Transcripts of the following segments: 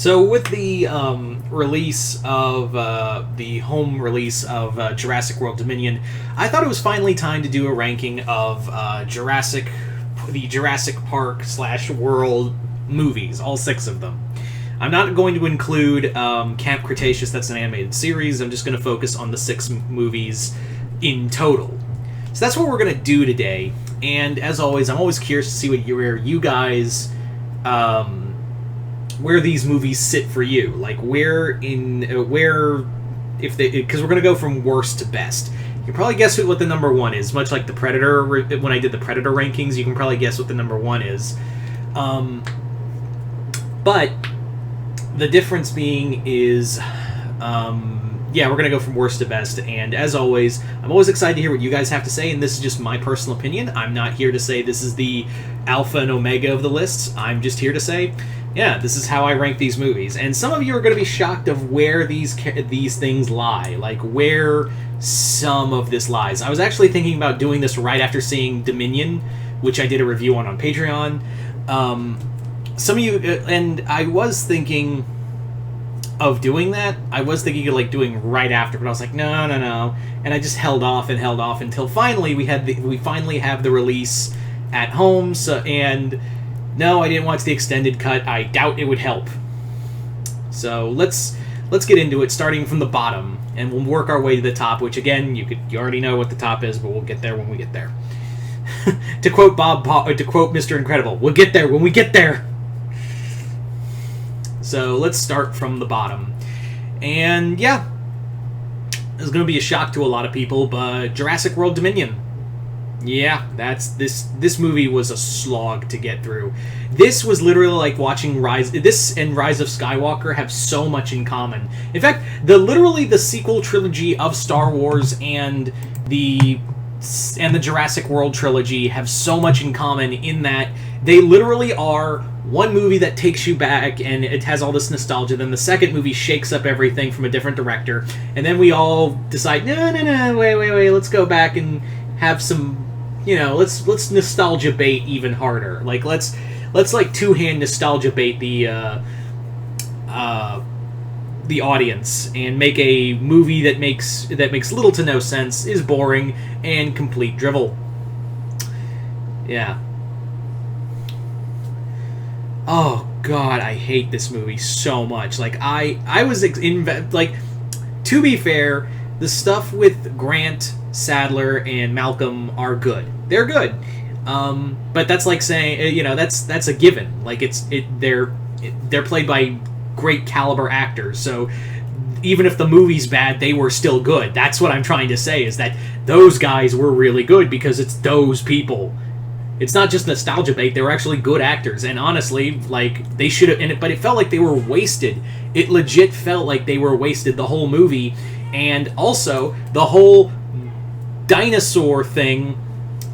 So with the release of the home release of Jurassic World Dominion, I thought it was finally time to do a ranking of the Jurassic Park / World movies, all 6 of them. I'm not going to include Camp Cretaceous, that's an animated series. I'm just going to focus on the 6 movies in total. So that's what we're going to do today. And as always, I'm always curious to see where you guys, where these movies sit for you. Like because we're going to go from worst to best. You can probably guess what the number 1 is, much like the Predator. When I did the Predator rankings, you can probably guess what the number 1 is. But the difference being is, we're going to go from worst to best. And as always, I'm always excited to hear what you guys have to say, and this is just my personal opinion. I'm not here to say this is the alpha and omega of the lists. I'm just here to say, yeah, this is how I rank these movies. And some of you are going to be shocked of where these things lie, like where some of this lies. I was actually thinking about doing this right after seeing Dominion, which I did a review on Patreon. Some of you, and I was thinking of doing that. I was thinking of doing right after, but I was like, no, and I just held off until finally we finally have the release at home. So, and no, I didn't watch the extended cut. I doubt it would help. So let's get into it, starting from the bottom, and we'll work our way to the top. Which again, you already know what the top is, but we'll get there when we get there. to quote Mr. Incredible, we'll get there when we get there. So let's start from the bottom. And yeah, it's going to be a shock to a lot of people, but Jurassic World Dominion. Yeah, this movie was a slog to get through. This was literally like watching This and Rise of Skywalker have so much in common. In fact, the sequel trilogy of Star Wars and the Jurassic World trilogy have so much in common in that they literally are one movie that takes you back and it has all this nostalgia, then the second movie shakes up everything from a different director, and then we all decide, no, wait, let's go back and have some, let's nostalgia bait even harder. Like, let's like two-hand nostalgia bait the audience and make a movie that makes little to no sense, is boring, and complete drivel. Yeah. Oh God, I hate this movie so much. Like I was to be fair, the stuff with Grant, Sadler, and Malcolm are good. They're good. But that's like saying, that's a given. Like they're played by great caliber actors. So even if the movie's bad, they were still good. That's what I'm trying to say, is that those guys were really good because it's those people. It's not just nostalgia bait. They were actually good actors, and honestly, like, they should have. But it felt like they were wasted. It legit felt like they were wasted the whole movie, and also the whole dinosaur thing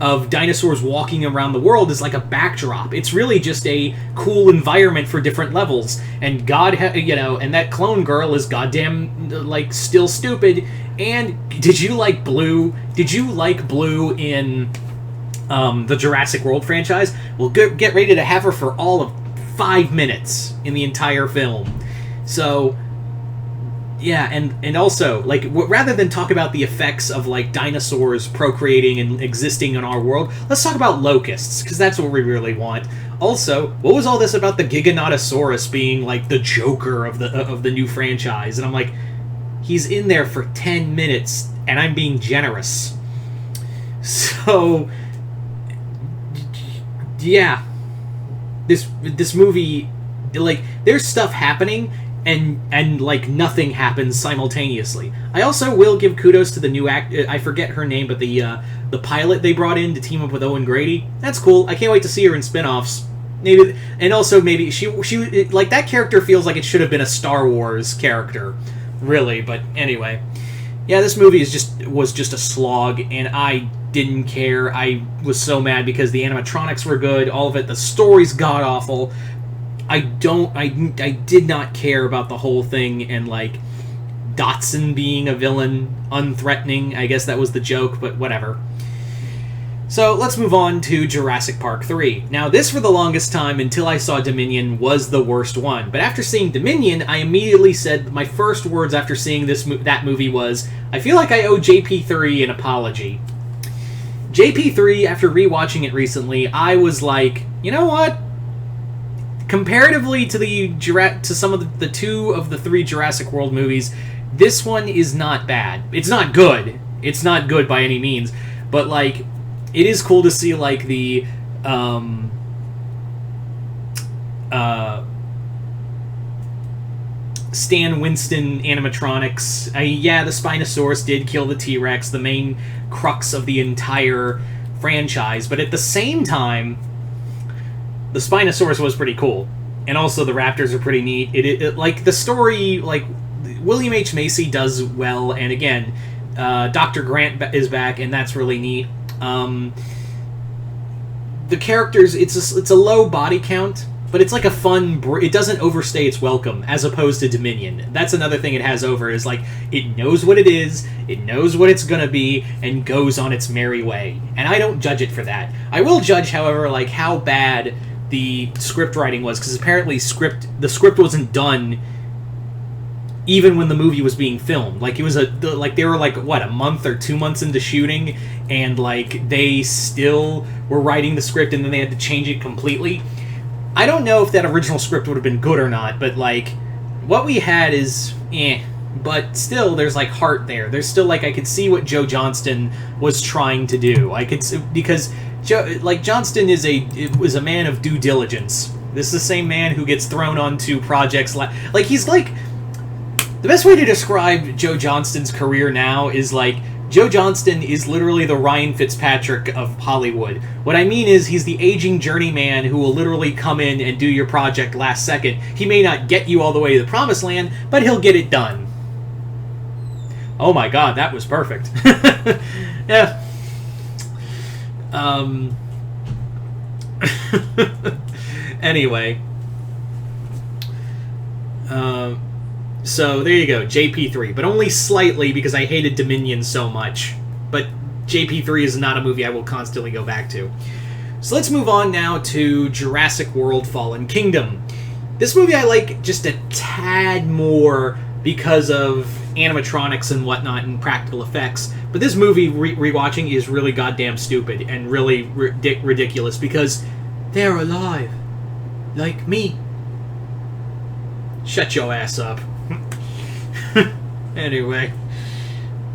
of dinosaurs walking around the world is like a backdrop. It's really just a cool environment for different levels. And and that clone girl is goddamn still stupid. And did you like Blue? Did you like Blue in the Jurassic World franchise? Well, get ready to have her for all of 5 minutes in the entire film. So, yeah, and also, rather than talk about the effects of, dinosaurs procreating and existing in our world, let's talk about locusts, because that's what we really want. Also, what was all this about the Giganotosaurus being, the Joker of the new franchise? And I'm like, he's in there for 10 minutes, and I'm being generous. So, yeah, this movie, there's stuff happening, and nothing happens simultaneously. I also will give kudos to the new I forget her name, but the pilot they brought in to team up with Owen Grady. That's cool. I can't wait to see her in spin-offs. Maybe, and also maybe she that character feels like it should have been a Star Wars character, really. But anyway, yeah, this movie was just a slog, and I didn't care. I was so mad because the animatronics were good, all of it. The story's god awful. I did not care about the whole thing, and Dotson being a villain, unthreatening. I guess that was the joke, but whatever. So let's move on to Jurassic Park 3. Now this, for the longest time, until I saw Dominion, was the worst one. But after seeing Dominion, I immediately said, my first words after seeing that movie was, I feel like I owe JP3 an apology. JP3, after rewatching it recently, I was like, you know what? Comparatively to some of the two of the three Jurassic World movies, this one is not bad. It's not good. It's not good by any means. But, like, it is cool to see, like, the Stan Winston animatronics. Yeah, the Spinosaurus did kill the T-Rex, the main crux of the entire franchise, but at the same time, the Spinosaurus was pretty cool. And also the Raptors are pretty neat. It like, the story, like, William H. Macy does well, and again, Dr. Grant is back, and that's really neat. The characters, it's a low body count, but it's like a fun, it doesn't overstay its welcome, as opposed to Dominion. That's another thing it has over, is like, it knows what it is, it knows what it's gonna be, and goes on its merry way. And I don't judge it for that. I will judge, however, like, how bad the script writing was, because apparently the script wasn't done even when the movie was being filmed. Like, it was they were like, what, a month or 2 months into shooting, and like, they still were writing the script, and then they had to change it completely. I don't know if that original script would have been good or not, but like, what we had is but still, there's like heart there. There's still, like, I could see what Joe Johnston was trying to do. I could, because Johnston was a man of due diligence. This is the same man who gets thrown onto projects like he's like, the best way to describe Joe Johnston's career now is like, Joe Johnston is literally the Ryan Fitzpatrick of Hollywood. What I mean is, he's the aging journeyman who will literally come in and do your project last second. He may not get you all the way to the promised land, but he'll get it done. Oh my god, that was perfect. Yeah. Anyway. So, there you go, JP3. But only slightly, because I hated Dominion so much. But JP3 is not a movie I will constantly go back to. So let's move on now to Jurassic World Fallen Kingdom. This movie I like just a tad more because of animatronics and whatnot and practical effects. But this movie, rewatching, is really goddamn stupid and really ridiculous, because they're alive. Like me. Shut your ass up. Anyway.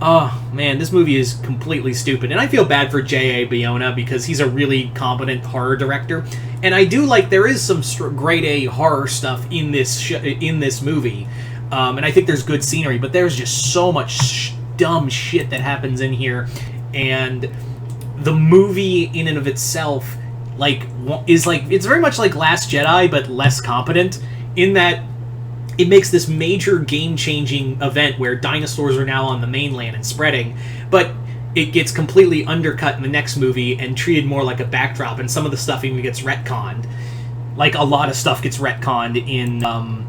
Oh, man, this movie is completely stupid. And I feel bad for J.A. Bayona, because he's a really competent horror director. And I do like, there is some grade A horror stuff in this movie. And I think there's good scenery, but there's just so much dumb shit that happens in here. And the movie in and of itself, like, is like, it's very much like Last Jedi, but less competent, in that it makes this major game-changing event where dinosaurs are now on the mainland and spreading, but it gets completely undercut in the next movie and treated more like a backdrop, and some of the stuff even gets retconned. Like, a lot of stuff gets retconned in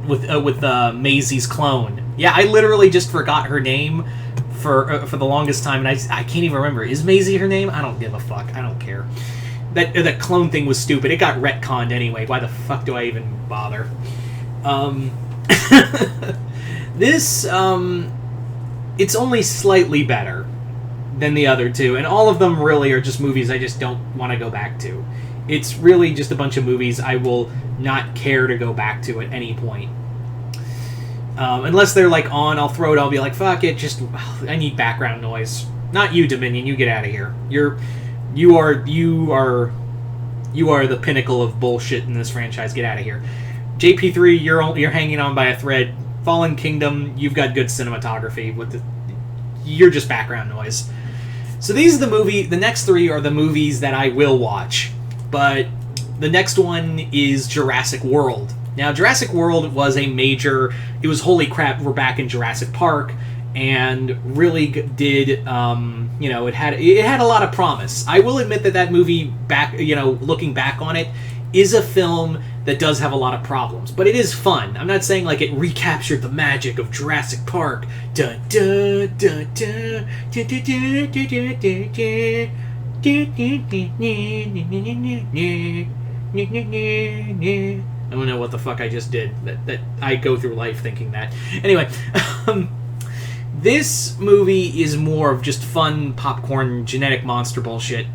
with Maisie's clone. Yeah, I literally just forgot her name for the longest time, and I can't even remember. Is Maisie her name? I don't give a fuck. I don't care. That clone thing was stupid. It got retconned anyway. Why the fuck do I even bother? This, it's only slightly better than the other two, and all of them really are just movies I just don't want to go back to. It's really just a bunch of movies I will not care to go back to at any point. Unless they're, like, on, I'll throw it, I'll be like, fuck it, just, I need background noise. Not you, Dominion, you get out of here. You are the pinnacle of bullshit in this franchise, get out of here. JP3, you're hanging on by a thread. Fallen Kingdom, you've got good cinematography. You're just background noise. So these are the next three are the movies that I will watch. But the next one is Jurassic World. Now, Jurassic World was it was holy crap, we're back in Jurassic Park, and really did, it had a lot of promise. I will admit that movie, looking back on it, is a film that does have a lot of problems, but it is fun. I'm not saying like it recaptured the magic of Jurassic Park. I don't know what the fuck I just did. That I go through life thinking that. Anyway, this movie is more of just fun popcorn genetic monster bullshit.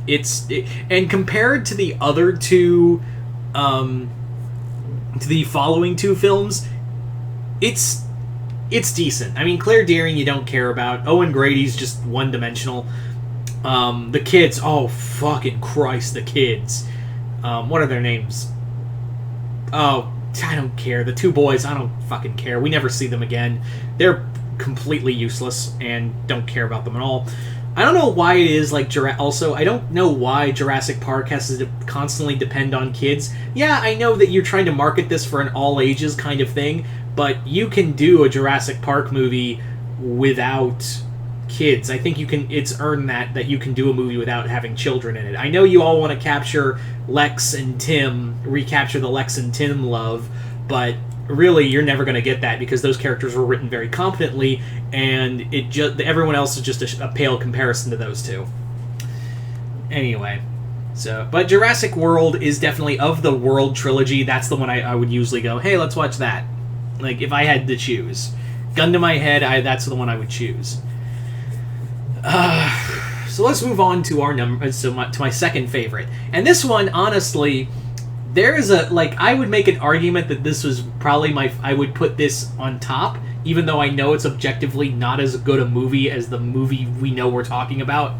And compared to the other two, to the following two films, it's decent. I mean, Claire Dearing you don't care about. Owen Grady's just one-dimensional. The kids, oh fucking Christ, the kids. What are their names? Oh, I don't care. The two boys, I don't fucking care. We never see them again. They're completely useless and don't care about them at all. I don't know why it is like also I don't know why Jurassic Park has to constantly depend on kids. Yeah, I know that you're trying to market this for an all ages kind of thing, but you can do a Jurassic Park movie without kids. I think you can. It's earned that you can do a movie without having children in it. I know you all want to capture Lex and Tim, recapture the Lex and Tim love, but really you're never going to get that because those characters were written very competently, and everyone else is just a pale comparison to those two. Anyway, but Jurassic World is definitely, of the World trilogy, that's the one I would usually go, hey, let's watch that. Like, if I had to choose. Gun to my head, that's the one I would choose. So let's move on to to my second favorite. And this one, honestly, I would make an argument that this was probably I would put this on top, even though I know it's objectively not as good a movie as the movie we know we're talking about.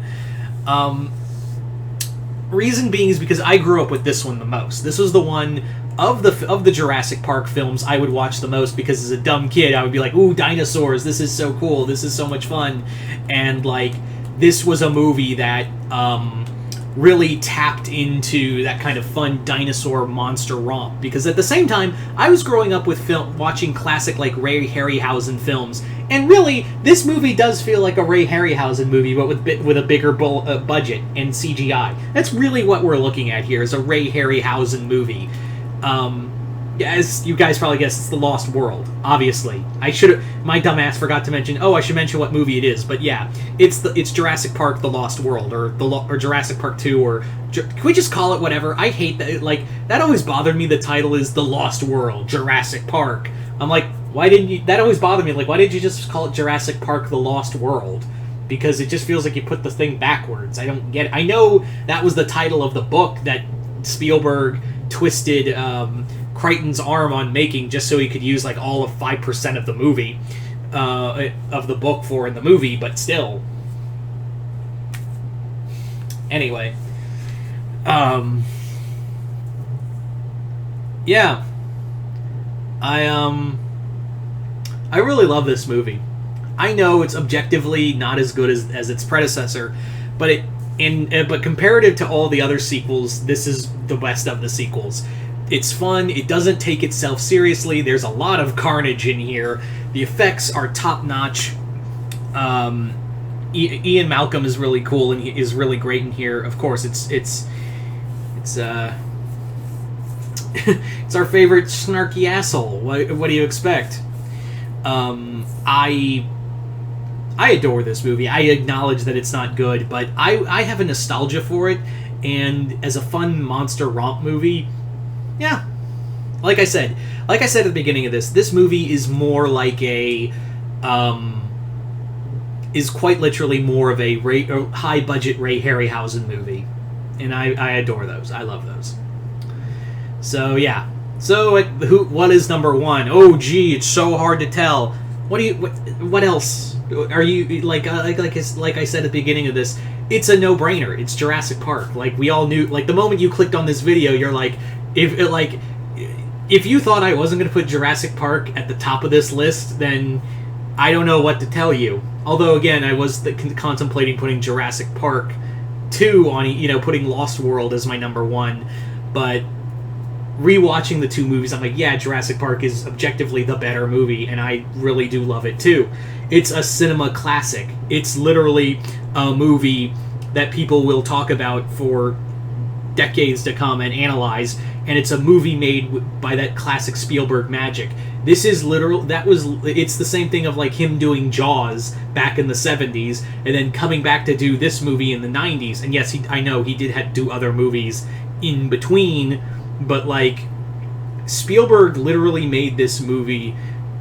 Reason being is because I grew up with this one the most. This was the one of the Jurassic Park films I would watch the most because as a dumb kid I would be like, ooh, dinosaurs, this is so cool, this is so much fun. And like, this was a movie that really tapped into that kind of fun dinosaur monster romp, because at the same time I was growing up with watching classic like Ray Harryhausen films, and really this movie does feel like a Ray Harryhausen movie, but with a bigger budget and CGI. That's really what we're looking at here, is a Ray Harryhausen movie. As you guys probably guessed, it's The Lost World, obviously. My dumbass forgot to mention, I should mention what movie it is, but yeah, it's Jurassic Park The Lost World, or Jurassic Park 2, or can we just call it whatever? I hate that, like, that always bothered me, the title is The Lost World, Jurassic Park. I'm like, why didn't you, that always bothered me, like, why did you just call it Jurassic Park The Lost World? Because it just feels like you put the thing backwards. I don't get it. I know that was the title of the book that Spielberg twisted Crichton's arm on making just so he could use like all of 5% of the movie of the book in the movie, but still. Anyway, yeah, I really love this movie. I know it's objectively not as good as its predecessor, but but comparative to all the other sequels, this is the best of the sequels. It's fun. It doesn't take itself seriously. There's a lot of carnage in here. The effects are top notch. Ian Malcolm is really cool and he is really great in here. Of course, it's it's our favorite snarky asshole. What do you expect? I adore this movie. I acknowledge that it's not good, but I have a nostalgia for it, and as a fun monster romp movie, yeah. Like I said at the beginning of this movie is more like is quite literally more of a high budget Ray Harryhausen movie, and I adore those. I love those. So yeah. So what is number one? Oh gee, it's so hard to tell. What else? Are you like I said at the beginning of this? It's a no-brainer. It's Jurassic Park. Like we all knew. Like the moment you clicked on this video, you're like, if you thought I wasn't going to put Jurassic Park at the top of this list, then I don't know what to tell you. Although again, I was contemplating putting Jurassic Park 2 on, putting Lost World as my number one, but rewatching the two movies, I'm like, yeah, Jurassic Park is objectively the better movie, and I really do love it too. It's a cinema classic. It's literally a movie that people will talk about for decades to come and analyze, and it's a movie made by that classic Spielberg magic. This is literal. It's the same thing of like him doing Jaws back in the 70s, and then coming back to do this movie in the 90s. And yes, I know he did have to do other movies in between, but like Spielberg literally made this movie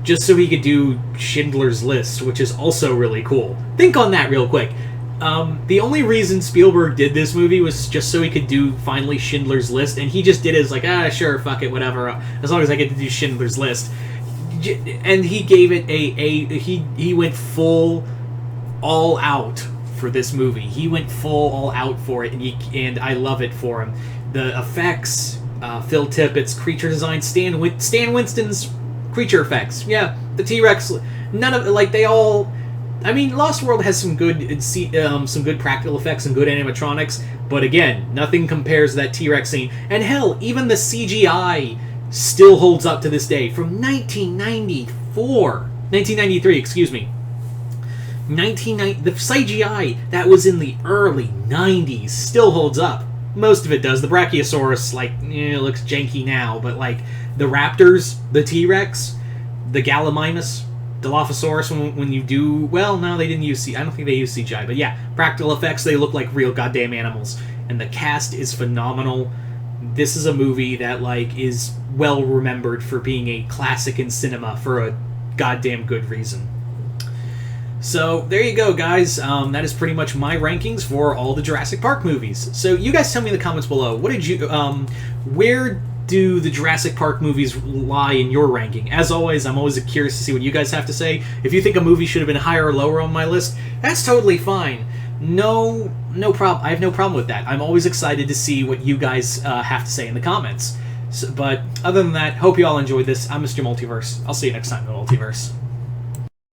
just so he could do Schindler's List, which is also really cool. Think on that real quick. The only reason Spielberg did this movie was just so he could do finally Schindler's List, and he just did it as like, sure, fuck it, whatever, as long as I get to do Schindler's List. And he gave it he went full all out for this movie. He went full all out for it, and I love it for him. The effects, Phil Tippett's creature design, Stan Winston's creature effects, yeah, the T-Rex, none of like they all. I mean, Lost World has some good practical effects and good animatronics, but again, nothing compares to that T-Rex scene. And hell, even the CGI still holds up to this day. From 1993, excuse me. The CGI that was in the early 90s still holds up. Most of it does. The Brachiosaurus, looks janky now, but like the Raptors, the T-Rex, the Gallimimus, Dilophosaurus, when you do... Well, no, they didn't use... I don't think they used CGI, but yeah, practical effects, they look like real goddamn animals. And the cast is phenomenal. This is a movie that, is well remembered for being a classic in cinema for a goddamn good reason. So, there you go, guys. That is pretty much my rankings for all the Jurassic Park movies. So, you guys tell me in the comments below, what did you... where do the Jurassic Park movies lie in your ranking? As always, I'm always curious to see what you guys have to say. If you think a movie should have been higher or lower on my list, that's totally fine. No problem. I have no problem with that. I'm always excited to see what you guys have to say in the comments. But other than that, hope you all enjoyed this. I'm Mr. Multiverse. I'll see you next time in the Multiverse.